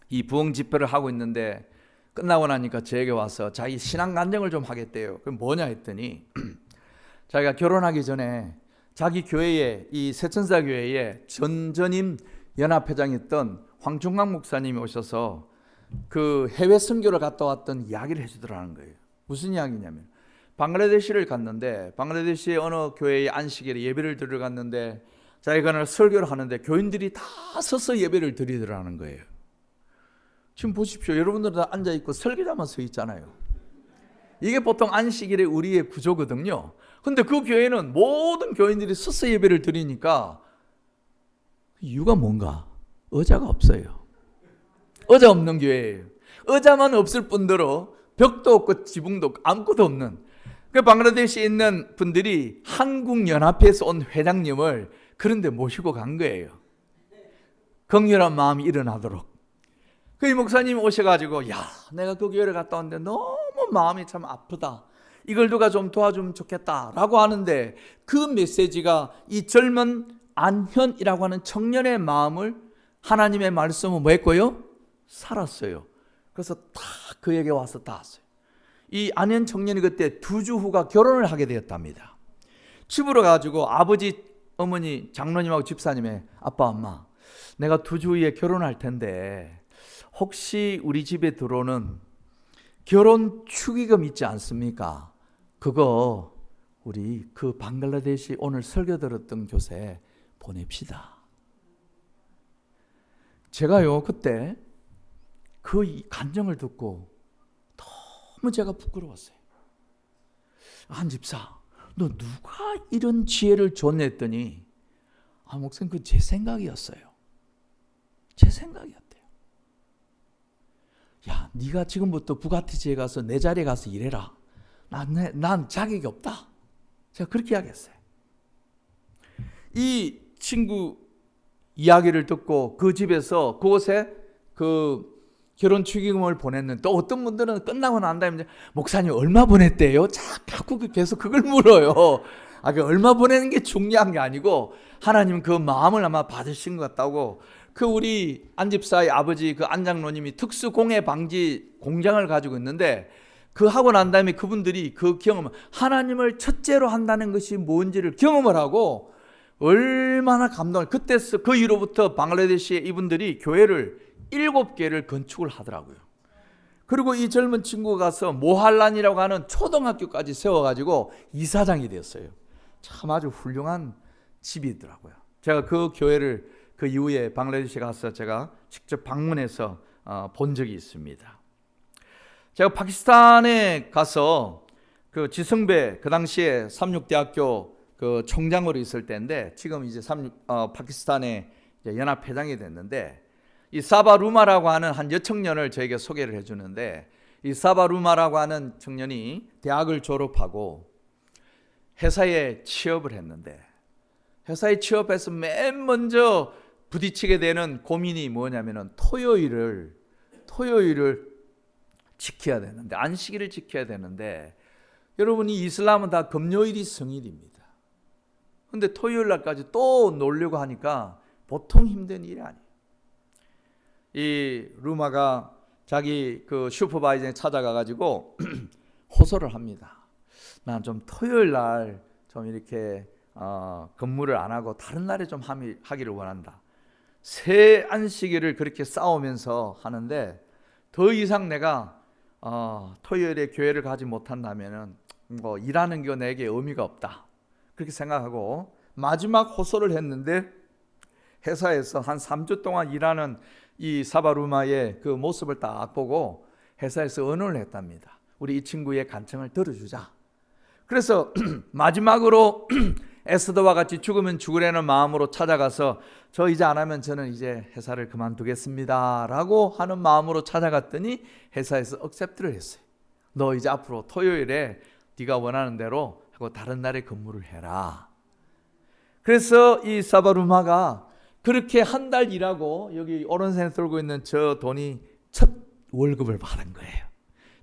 이 부흥 집회를 하고 있는데 끝나고 나니까 저에게 와서 자기 신앙 간증을 좀 하겠대요. 그럼 뭐냐 했더니 자기가 결혼하기 전에 자기 교회에 이 새천사 교회에 전전임 연합회장이었던 황중강 목사님이 오셔서 그 해외 선교를 갔다 왔던 이야기를 해주더라는 거예요. 무슨 이야기냐면 방글라데시를 갔는데 방글라데시의 어느 교회의 안식일에 예배를 드리러 갔는데 자기가 그날 설교를 하는데 교인들이 다 서서 예배를 드리더라는 거예요. 지금 보십시오. 여러분들 다 앉아있고 설교자만 서 있잖아요. 이게 보통 안식일의 우리의 구조거든요. 근데 그 교회는 모든 교인들이 서서 예배를 드리니까 이유가 뭔가? 의자가 없어요. 의자 없는 교회예요. 의자만 없을 뿐더러 벽도 없고 지붕도 없고 아무것도 없는 그 방글라데시에 있는 분들이 한국연합회에서 온 회장님을 그런 데 모시고 간 거예요. 긍휼한 마음이 일어나도록. 그 이 목사님이 오셔가지고 야 내가 그 교회를 갔다 왔는데 너무 마음이 참 아프다. 이걸 누가 좀 도와주면 좋겠다라고 하는데 그 메시지가 이 젊은 안현이라고 하는 청년의 마음을 하나님의 말씀은 뭐 했고요? 살았어요. 그래서 다 그에게 와서 닿았어요. 이 안현 청년이 그때 2주 후가 결혼을 하게 되었답니다. 집으로 가지고 아버지, 어머니, 장로님하고 집사님의 아빠, 엄마 내가 2주 후에 결혼할 텐데 혹시 우리 집에 들어오는 결혼 축의금 있지 않습니까? 그거 우리 그 방글라데시 오늘 설교 들었던 교회에 보냅시다. 제가요 그때 그 간증을 듣고 너무 제가 부끄러웠어요. 한 집사, 너 누가 이런 지혜를 줬냐 했더니 목사님 그 제 생각이었어요. 제 생각이었대요. 야, 네가 지금부터 부가티지에 가서 내 자리에 가서 일해라. 난 자격이 없다. 제가 그렇게 이야기했어요. 이 친구 이야기를 듣고 그 집에서 그곳에 그 결혼 축의금을 보냈는데 또 어떤 분들은 끝나고 난 다음에 목사님 얼마 보냈대요? 자꾸 계속 그걸 물어요. 그 얼마 보내는 게 중요한 게 아니고 하나님 그 마음을 아마 받으신 것 같다고. 그 우리 안집사의 아버지 그 안장로님이 특수공해 방지 공장을 가지고 있는데 그 하고 난 다음에 그분들이 그 경험, 하나님을 첫째로 한다는 것이 뭔지를 경험을 하고 얼마나 감동을. 그때 그 이후로부터 방글라데시에 이분들이 교회를 7개를 건축을 하더라고요. 그리고 이 젊은 친구가 가서 모할란이라고 하는 초등학교까지 세워가지고 이사장이 되었어요. 참 아주 훌륭한 집이더라고요. 제가 그 교회를 그 이후에 방글라데시에 가서 제가 직접 방문해서 본 적이 있습니다. 제가 파키스탄에 가서 그 지성배 그 당시에 삼육대학교 그 총장으로 있을 때인데 지금 이제 파키스탄의 이제 연합회장이 됐는데 이 사바루마라고 하는 한 여청년을 저에게 소개를 해주는데 이 사바루마라고 하는 청년이 대학을 졸업하고 회사에 취업을 했는데 회사에 취업해서 맨 먼저 부딪히게 되는 고민이 뭐냐면은 토요일을 지켜야 되는데 안식일을 지켜야 되는데 여러분이 이슬람은 다 금요일이 성일입니다. 근데 토요일 날까지 또 놀려고 하니까 보통 힘든 일이 아니에요. 이 루마가 자기 그 슈퍼바이저에 찾아가 가지고 호소를 합니다. 난 좀 토요일 날 좀 이렇게 근무를 안 하고 다른 날에 좀 하기를 원한다. 새 안식일을 그렇게 싸우면서 하는데 더 이상 내가 토요일에 교회를 가지 못한다면은 뭐 일하는 게 내게 의미가 없다. 그렇게 생각하고 마지막 호소를 했는데 회사에서 한 3주 동안 일하는 이 사바루마의 그 모습을 딱 보고 회사에서 언언을 했답니다. 우리 이 친구의 간청을 들어주자. 그래서 마지막으로 에스더와 같이 죽으면 죽으려는 마음으로 찾아가서 저 이제 안 하면 저는 이제 회사를 그만두겠습니다 라고 하는 마음으로 찾아갔더니 회사에서 억셉트를 했어요. 너 이제 앞으로 토요일에 네가 원하는 대로 하고 다른 날에 근무를 해라. 그래서 이 사바루마가 그렇게 한 달 일하고 여기 오른손에 들고 있는 저 돈이 첫 월급을 받은 거예요.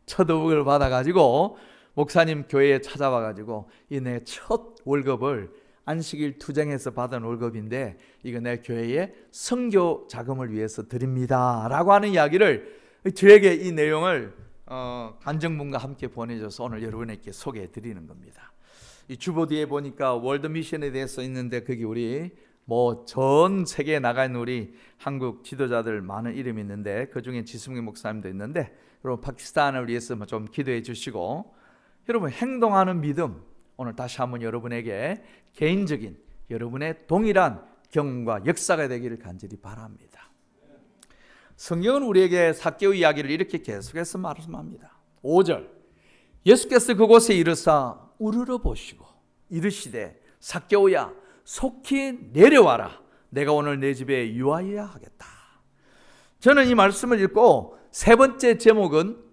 첫 월급을 받아가지고 목사님 교회에 찾아와 가지고 이 내 첫 월급을 안식일 투쟁에서 받은 월급인데 이거 내 교회에 선교 자금을 위해서 드립니다 라고 하는 이야기를 저에게 이 내용을 간증문과 함께 보내줘서 오늘 여러분에게 소개해 드리는 겁니다. 이 주보 뒤에 보니까 월드 미션에 대해서 있는데 거기 우리 전 세계에 나가 있는 우리 한국 지도자들 많은 이름이 있는데 그 중에 지승기 목사님도 있는데 여러분 파키스탄을 위해서 좀 기도해 주시고 여러분 행동하는 믿음 오늘 다시 한번 여러분에게 개인적인 여러분의 동일한 경험과 역사가 되기를 간절히 바랍니다. 성경은 우리에게 삭개오 이야기를 이렇게 계속해서 말씀합니다. 5절 예수께서 그곳에 이르사 우르르 보시고 이르시되 삭개오야 속히 내려와라 내가 오늘 내 집에 유하여야 하겠다. 저는 이 말씀을 읽고 세 번째 제목은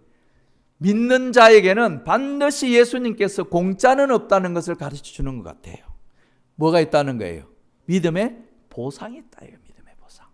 믿는 자에게는 반드시 예수님께서 공짜는 없다는 것을 가르쳐 주는 것 같아요. 뭐가 있다는 거예요? 믿음의 보상이 있다. 믿음의 보상.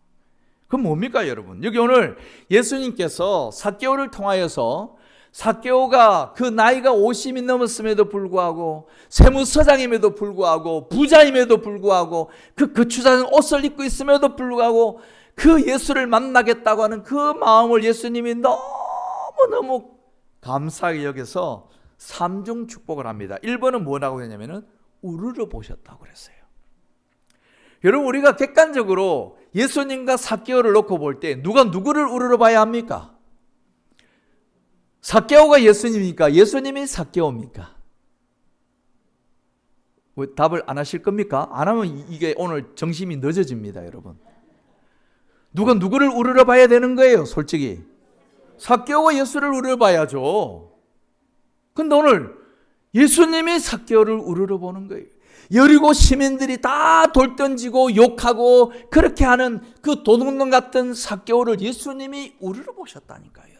그럼 뭡니까 여러분? 여기 오늘 예수님께서 삭개오를 통하여서 삭개오가 그 나이가 50이 넘었음에도 불구하고 세무서장임에도 불구하고 부자임에도 불구하고 그 거추장한 옷을 입고 있음에도 불구하고 그 예수를 만나겠다고 하는 그 마음을 예수님이 너무너무 감사하게 여겨서 삼중 축복을 합니다. 1번은 뭐라고 했냐면은 우르르 보셨다고 그랬어요. 여러분 우리가 객관적으로 예수님과 삭개오를 놓고 볼 때 누가 누구를 우르르 봐야 합니까? 삭개오가 예수님입니까? 예수님이 삭개오입니까? 답을 안 하실 겁니까? 안 하면 이게 오늘 정심이 늦어집니다, 여러분. 누가 누구를 우러러 봐야 되는 거예요, 솔직히. 삭개오가 예수를 우러러 봐야죠. 근데 오늘 예수님이 삭개오를 우러러 보는 거예요. 여리고 시민들이 다 돌 던지고 욕하고 그렇게 하는 그 도둑놈 같은 삭개오를 예수님이 우러러 보셨다니까요.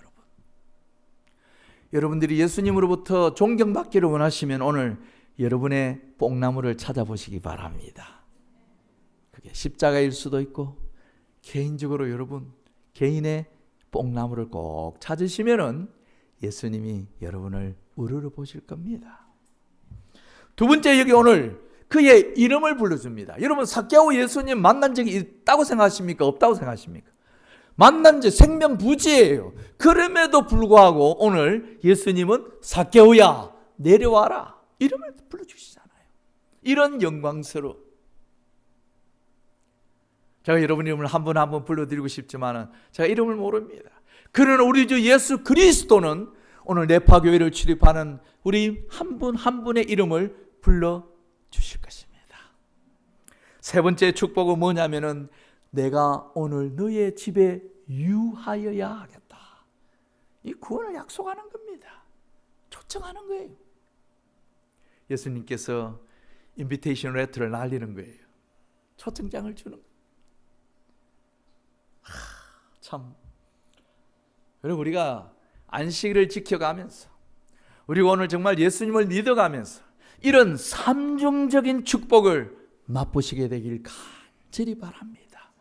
여러분들이 예수님으로부터 존경받기를 원하시면 오늘 여러분의 뽕나무를 찾아보시기 바랍니다. 그게 십자가일 수도 있고 개인적으로 여러분 개인의 뽕나무를 꼭 찾으시면은 예수님이 여러분을 우러러 보실 겁니다. 두 번째 여기 오늘 그의 이름을 불러줍니다. 여러분 삭개오 예수님 만난 적이 있다고 생각하십니까? 없다고 생각하십니까? 만난 지 생명부지예요. 그럼에도 불구하고 오늘 예수님은 삭개오야 내려와라 이름을 불러주시잖아요. 이런 영광스러운 제가 여러분 이름을 한 분 한 분 불러드리고 싶지만 제가 이름을 모릅니다. 그러나 우리 주 예수 그리스도는 오늘 네파교회를 출입하는 우리 한 분 한 분의 이름을 불러주실 것입니다. 세 번째 축복은 뭐냐면은 내가 오늘 너의 집에 유하여야 하겠다. 이 구원을 약속하는 겁니다. 초청하는 거예요. 예수님께서 인비테이션 레터를 날리는 거예요. 초청장을 주는 거예요. 참 여러분 우리가 안식일을 지켜가면서 우리가 오늘 정말 예수님을 믿어가면서 이런 삼중적인 축복을 맛보시게 되길 간절히 바랍니다.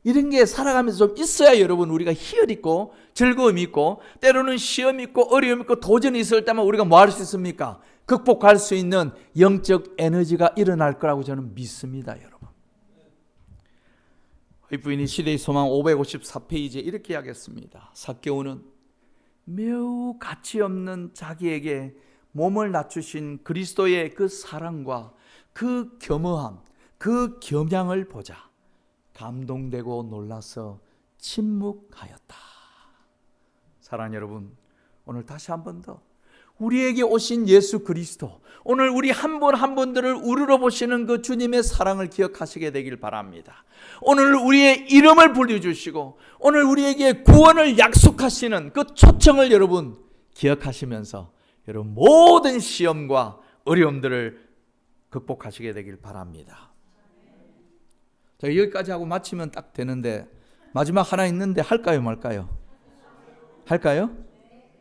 이런 게 살아가면서 좀 있어야 여러분 우리가 희열 있고 즐거움 있고 때로는 시험 있고 어려움 있고 도전이 있을 때만 우리가 뭐 할 수 있습니까? 극복할 수 있는 영적 에너지가 일어날 거라고 저는 믿습니다. 여러분 부인이 시대의 소망 554페이지에 이렇게 하겠습니다. 삭개오는 매우 가치없는 자기에게 몸을 낮추신 그리스도의 그 사랑과 그 겸허함 그 겸양을 보자 감동되고 놀라서 침묵하였다. 사랑하는 여러분 오늘 다시 한 번 더 우리에게 오신 예수 그리스도 오늘 우리 한 분 한 분들을 우러러 보시는 그 주님의 사랑을 기억하시게 되길 바랍니다. 오늘 우리의 이름을 불러주시고 오늘 우리에게 구원을 약속하시는 그 초청을 여러분 기억하시면서 여러분 모든 시험과 어려움들을 극복하시게 되길 바랍니다. 자, 여기까지 하고 마치면 딱 되는데 마지막 하나 있는데 할까요 말까요? 할까요?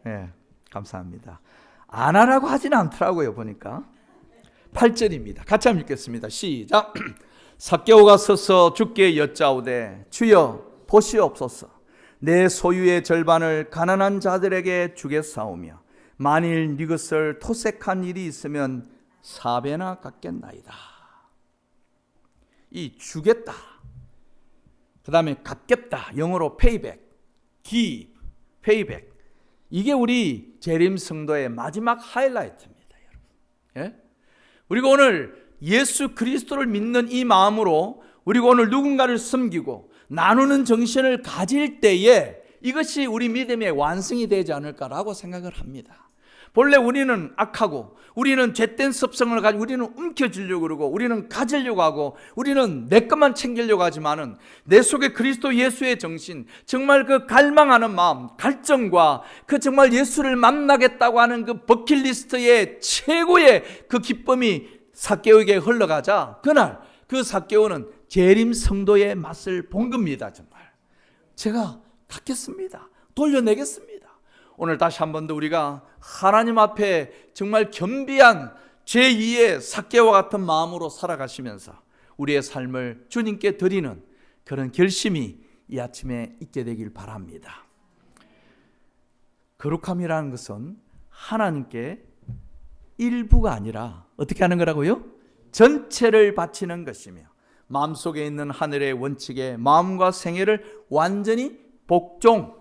네, 감사합니다. 안 하라고 하지는 않더라고요 보니까. 8절입니다. 같이 한번 읽겠습니다. 시작. 삭개오가 서서 주께 여짜오되 주여 보시옵소서 내 소유의 절반을 가난한 자들에게 주겠사오며 만일 네 것을 토색한 일이 있으면 4배나 갚겠나이다. 이 주겠다, 그 다음에 갚겠다, 영어로 payback, give, payback. 이게 우리 재림 성도의 마지막 하이라이트입니다, 여러분. 예? 우리가 오늘 예수 그리스도를 믿는 이 마음으로 우리가 오늘 누군가를 섬기고 나누는 정신을 가질 때에 이것이 우리 믿음의 완성이 되지 않을까라고 생각을 합니다. 본래 우리는 악하고 우리는 죄된 습성을 가지고 우리는 움켜쥐려고 그러고 우리는 가지려고 하고 우리는 내 것만 챙기려고 하지만은 내 속에 그리스도 예수의 정신, 정말 그 갈망하는 마음, 갈증과 그 정말 예수를 만나겠다고 하는 그 버킷리스트의 최고의 그 기쁨이 삭개오에게 흘러가자 그날 그 삭개오는 재림 성도의 맛을 본 겁니다. 정말 제가 갚겠습니다, 돌려내겠습니다. 오늘 다시 한 번 더 우리가 하나님 앞에 정말 겸비한 제2의 삭개와 같은 마음으로 살아가시면서 우리의 삶을 주님께 드리는 그런 결심이 이 아침에 있게 되길 바랍니다. 거룩함이라는 것은 하나님께 일부가 아니라 어떻게 하는 거라고요? 전체를 바치는 것이며 마음속에 있는 하늘의 원칙에 마음과 생애를 완전히 복종,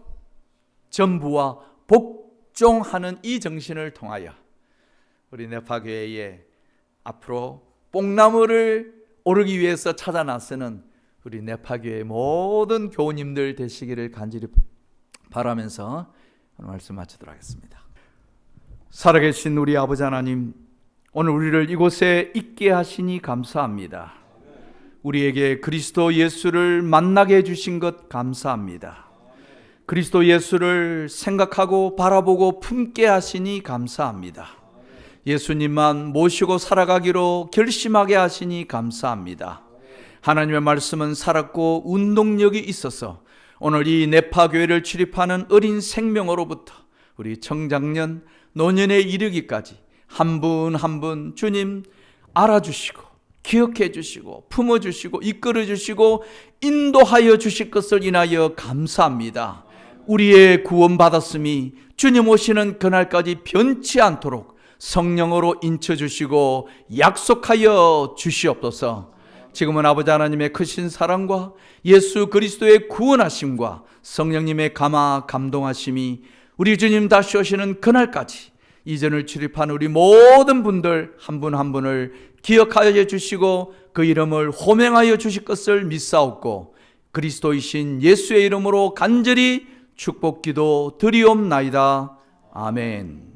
전부와 복종하는 이 정신을 통하여 우리 네파교회에 앞으로 뽕나무를 오르기 위해서 찾아 나서는 우리 네파교회 모든 교우님들 되시기를 간절히 바라면서 오늘 말씀 마치도록 하겠습니다. 살아계신 우리 아버지 하나님, 오늘 우리를 이곳에 있게 하시니 감사합니다. 우리에게 그리스도 예수를 만나게 해주신 것 감사합니다. 그리스도 예수를 생각하고 바라보고 품게 하시니 감사합니다. 예수님만 모시고 살아가기로 결심하게 하시니 감사합니다. 하나님의 말씀은 살았고 운동력이 있어서 오늘 이 네파교회를 출입하는 어린 생명으로부터 우리 청장년, 노년에 이르기까지 한 분 한 분 주님 알아주시고 기억해 주시고 품어주시고 이끌어 주시고 인도하여 주실 것을 인하여 감사합니다. 우리의 구원받았음이 주님 오시는 그날까지 변치 않도록 성령으로 인쳐주시고 약속하여 주시옵소서. 지금은 아버지 하나님의 크신 사랑과 예수 그리스도의 구원하심과 성령님의 감화 감동하심이 우리 주님 다시 오시는 그날까지 이전을 출입한 우리 모든 분들 한 분 한 분을 기억하여 주시고 그 이름을 호명하여 주실 것을 믿사옵고 그리스도이신 예수의 이름으로 간절히 축복기도 드리옵나이다. 아멘.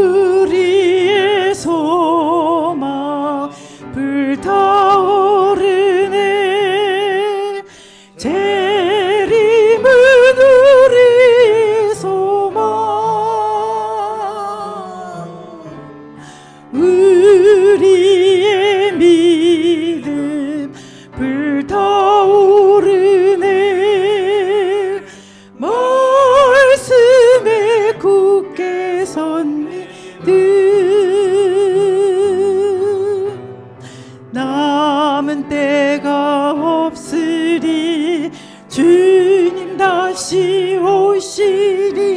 우리의 소망 불타오르네. 재림은 우리 소망. 우리의 믿음 불타오르네. 말씀에 굳게 선 남은 때가 없으리. 주님 다시 오시리.